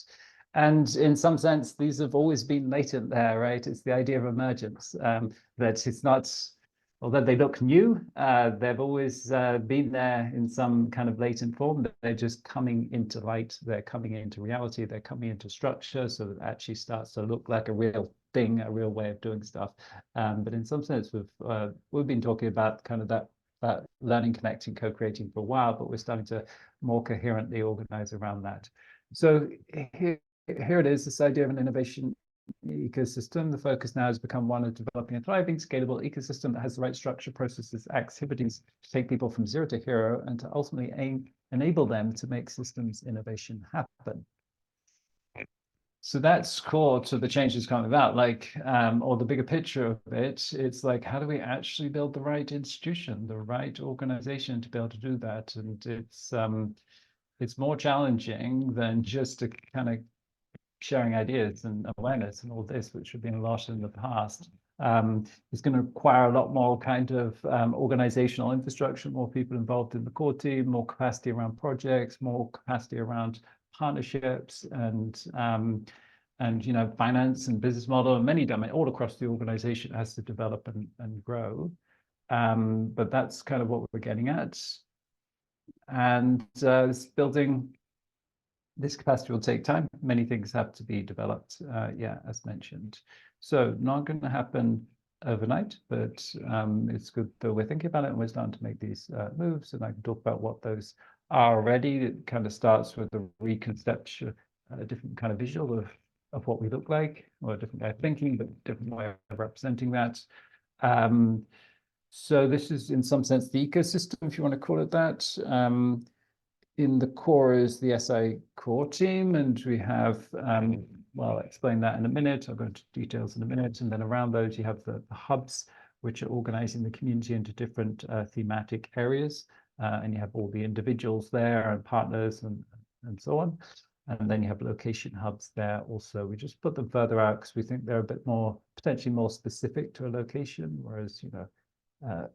B: And in some sense, these have always been latent there, right? It's the idea of emergence, that it's not, although they look new, they've always been there in some kind of latent form. They're just coming into light, they're coming into reality, they're coming into structure, so that it actually starts to look like a real thing, a real way of doing stuff. But in some sense, we've been talking about kind of that learning, connecting, co-creating for a while, but we're starting to more coherently organize around that. So here it is, this idea of an innovation ecosystem. The focus now has become one of developing a thriving, scalable ecosystem that has the right structure, processes, activities to take people from zero to hero, and to ultimately enable them to make systems innovation happen. So that's core to the changes coming about, like, or the bigger picture of it. It's like, how do we actually build the right institution, the right organization to be able to do that? And it's more challenging than just a kind of sharing ideas and awareness and all this, which have been a lot in the past. It's going to require a lot more kind of organizational infrastructure, more people involved in the core team, more capacity around projects, more capacity around partnerships, and you know, finance and business model, and many domains all across the organization has to develop and grow. But that's kind of what we're getting at. And building this capacity will take time. Many things have to be developed, yeah, as mentioned. So not going to happen overnight, but it's good that we're thinking about it and we're starting to make these moves. And I can talk about what those are already. It kind of starts with the reconception, a different kind of visual of what we look like, or a different way of thinking, but different way of representing that. So this is in some sense the ecosystem, if you want to call it that. In the core is the SI core team, and we have well, I'll explain that in a minute. I'll go into details in a minute. And then around those, you have the hubs, which are organizing the community into different thematic areas. And you have all the individuals there and partners and so on. And then you have location hubs there also. We just put them further out because we think they're a bit more, potentially more specific to a location, whereas, you know,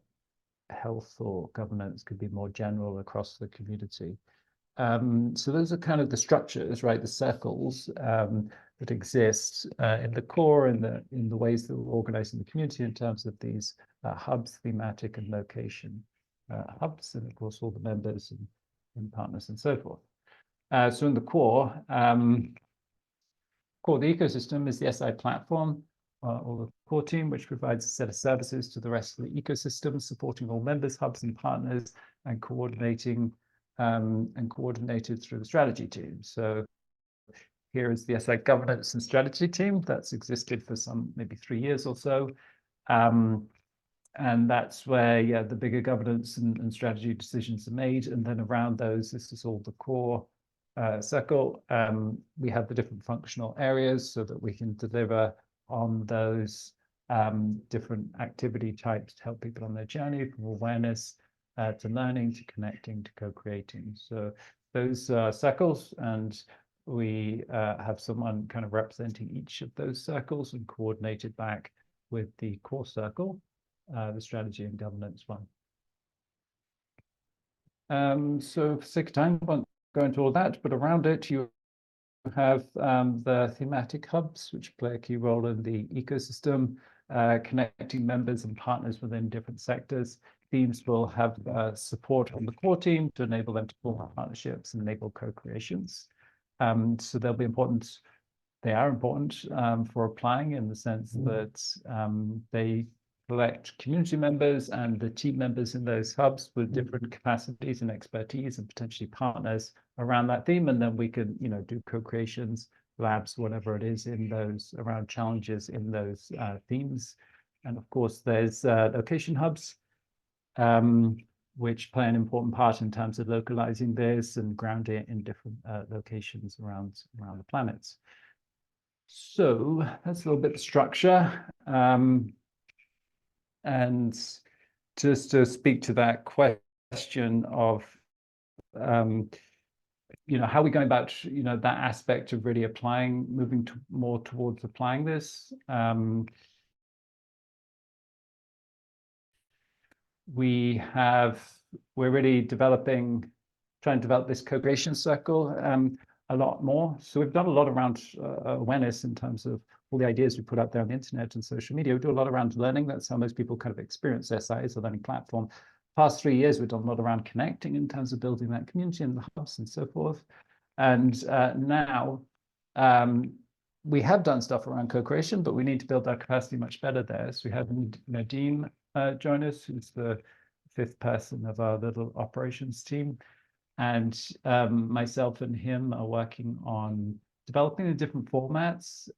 B: health or governance could be more general across the community. So those are kind of the structures, right? The circles that exist in the core, in the ways that we're organizing the community in terms of these hubs, thematic and location hubs, and of course all the members and partners and so forth. So in the core, the ecosystem is the SI platform, or the core team, which provides a set of services to the rest of the ecosystem, supporting all members, hubs, and partners, and coordinating and coordinated through the strategy team. So here is the SI governance and strategy team that's existed for maybe 3 years or so. And that's where, yeah, the bigger governance and strategy decisions are made. And then around those, this is all the core circle. We have the different functional areas so that we can deliver on those different activity types to help people on their journey, from awareness to learning, to connecting, to co-creating. So those circles, and we have someone kind of representing each of those circles and coordinated back with the core circle, the strategy and governance one. So for sake of time, I won't go into all that, but around it you have the thematic hubs, which play a key role in the ecosystem, connecting members and partners within different sectors. Teams will have support on the core team to enable them to form partnerships and enable co-creations. So they'll be important. They are important for applying, in the sense that they collect community members and the team members in those hubs with different capacities and expertise and potentially partners around that theme. And then we can, you know, do co-creations, labs, whatever it is in those, around challenges in those themes. And of course, there's location hubs, which play an important part in terms of localizing this and grounding it in different locations around the planets. So that's a little bit of structure. And just to speak to that question of, you know, how are we going about, you know, that aspect of really applying, moving more towards applying this. We're really trying to develop this co-creation circle a lot more. So we've done a lot around awareness in terms of all the ideas we put out there on the internet and social media. We do a lot around learning. That's how most people kind of experience SI as a learning platform. Past 3 years, we've done a lot around connecting in terms of building that community and the hubs and so forth. And now we have done stuff around co-creation, but we need to build our capacity much better there. So we have Nadine join us, who's the 5th person of our little operations team. And myself and him are working on developing the different formats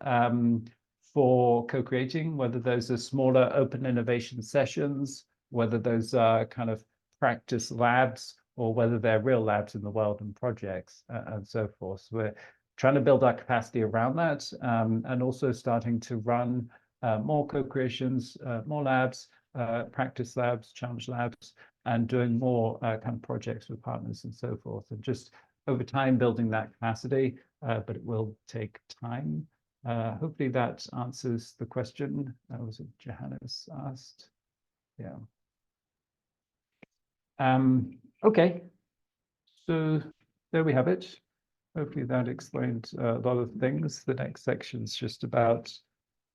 B: for co-creating, whether those are smaller open innovation sessions, whether those are kind of practice labs, or whether they're real labs in the world and projects and so forth. So we're trying to build our capacity around that, and also starting to run more co-creations, more labs, practice labs, challenge labs, and doing more kind of projects with partners and so forth, and just over time building that capacity, but it will take time. Hopefully that answers the question. Was it Johannes asked? Yeah. Okay, so there we have it. Hopefully that explained a lot of things. The next section is just about,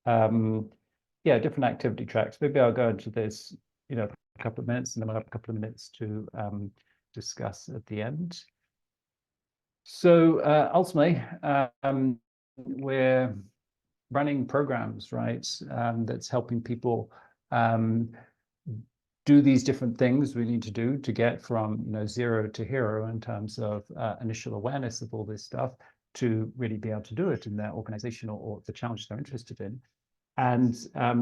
B: yeah, different activity tracks. Maybe I'll go into this, you know, a couple of minutes, and then we'll have a couple of minutes to discuss at the end. So ultimately, we're running programs, right, that's helping people do these different things we need to do to get from, you know, 0 to hero in terms of initial awareness of all this stuff, to really be able to do it in their organization or the challenge they're interested in. And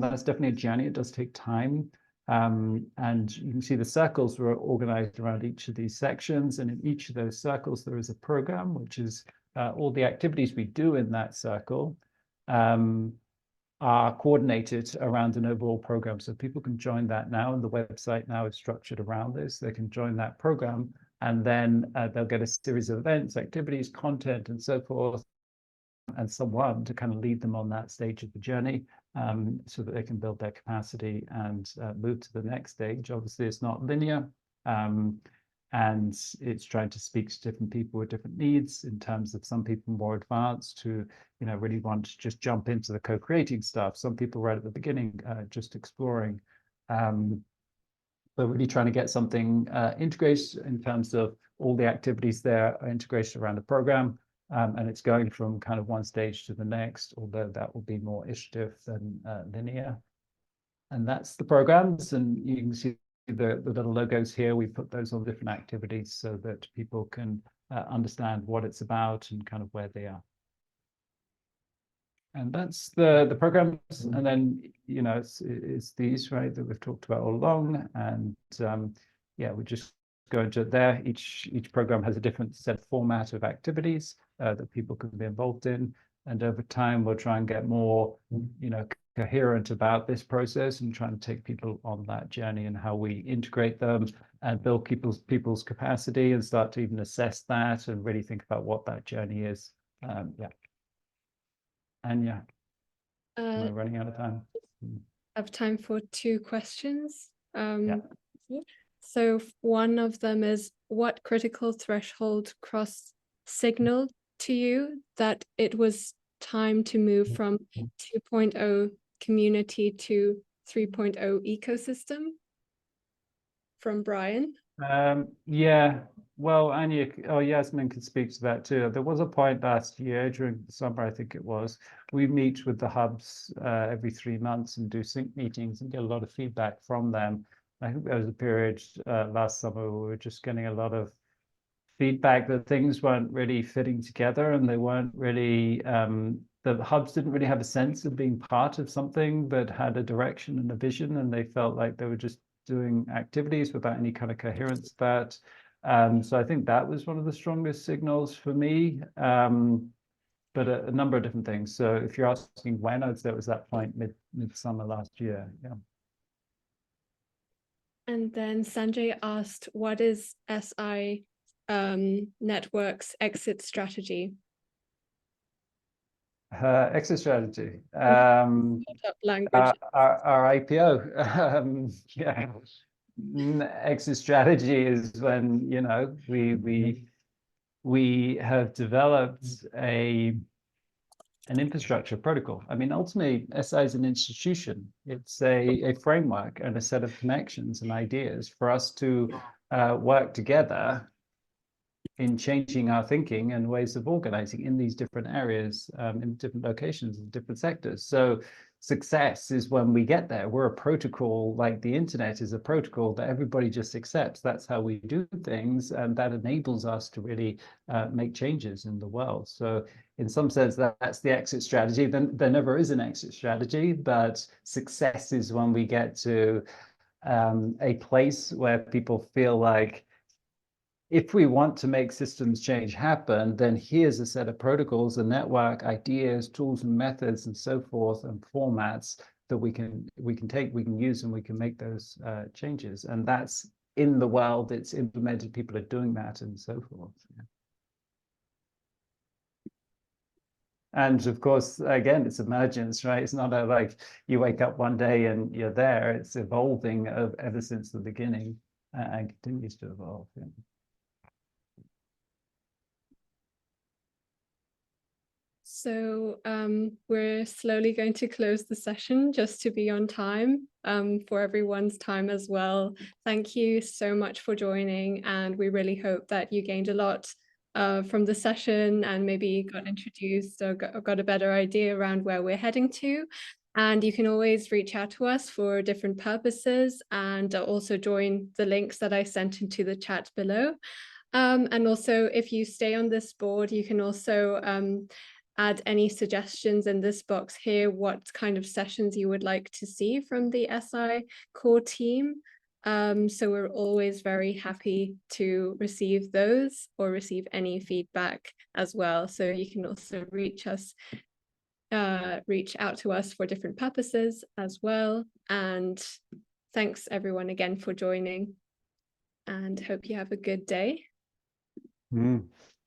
B: that's definitely a journey. It does take time. And you can see the circles were organized around each of these sections, and in each of those circles there is a program which is all the activities we do in that circle are coordinated around an overall program. So people can join that now, and the website now is structured around this. They can join that program, and then they'll get a series of events, activities, content, and so forth, and someone to kind of lead them on that stage of the journey, so that they can build their capacity and move to the next stage. Obviously, it's not linear, and it's trying to speak to different people with different needs, in terms of some people more advanced who, you know, really want to just jump into the co-creating stuff. Some people right at the beginning, just exploring. But really trying to get something integrated in terms of all the activities there are integrated around the program. And it's going from kind of one stage to the next, although that will be more iterative than linear. And that's the programs, and you can see the little logos here. We put those on different activities so that people can understand what it's about and kind of where they are. And that's the programs. And then, you know, it's these, right, that we've talked about all along. And yeah, we just go into it there. Each program has a different set format of activities that people can be involved in. And over time, we'll try and get more, you know, coherent about this process and trying to take people on that journey and how we integrate them and build people's capacity and start to even assess that and really think about what that journey is. Yeah. Anya, am I running out of time?
A: I have time for 2 questions. So one of them is, what critical threshold cross signaled to you that it was time to move from 2.0 community to 3.0 ecosystem? From Brian.
B: Yeah, well, Anya, Yasmin could speak to that too. There was a point last year during the summer, I think it was, we meet with the hubs every 3 months and do sync meetings and get a lot of feedback from them. I think there was a period last summer where we were just getting a lot of feedback that things weren't really fitting together, and they weren't really, the hubs didn't really have a sense of being part of something that had a direction and a vision, and they felt like they were just doing activities without any kind of coherence to that. So I think that was one of the strongest signals for me, but a number of different things. So if you're asking when, I'd say it was that point midsummer last year. Yeah.
A: And then Sanjay asked, what is SI Network's exit strategy?
B: Exit strategy.
A: Language.
B: Our IPO. Yeah. Exit strategy is when, you know, we have developed an infrastructure protocol. I mean, ultimately, SI is an institution. It's a framework and a set of connections and ideas for us to work together in changing our thinking and ways of organizing in these different areas, in different locations, in different sectors. So success is when we get there. We're a protocol, like the internet is a protocol that everybody just accepts. That's how we do things, and that enables us to really make changes in the world. So in some sense, that's the exit strategy. Then there never is an exit strategy, but success is when we get to a place where people feel like, if we want to make systems change happen, then here's a set of protocols, a network, ideas, tools and methods and so forth, and formats that we can use, and we can make those changes. And that's in the world, it's implemented, people are doing that and so forth. Yeah. And of course, again, it's emergence, right? It's not like you wake up one day and you're there. It's evolving ever since the beginning and continues to evolve. Yeah.
A: So we're slowly going to close the session just to be on time, for everyone's time as well. Thank you so much for joining, and we really hope that you gained a lot from the session and maybe got introduced or got a better idea around where we're heading to. And you can always reach out to us for different purposes, and also join the links that I sent into the chat below. And also, if you stay on this board, you can also add any suggestions in this box here, what kind of sessions you would like to see from the SI core team. So we're always very happy to receive those or receive any feedback as well. So you can also reach out to us for different purposes as well. And thanks everyone again for joining, and hope you have a good day.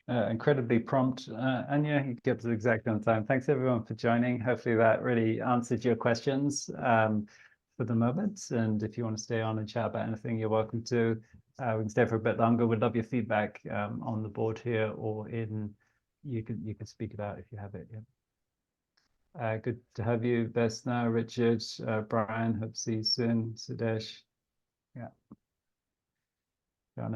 B: Incredibly prompt, Anya. You kept it exactly on time. Thanks everyone for joining. Hopefully that really answered your questions for the moment. And if you want to stay on and chat about anything, you're welcome to. We can stay for a bit longer. We'd love your feedback on the board here, or you can speak about if you have it. Yeah. Good to have you, Vesna, Richard, Brian. Hope to see you soon. Sudesh. Yeah.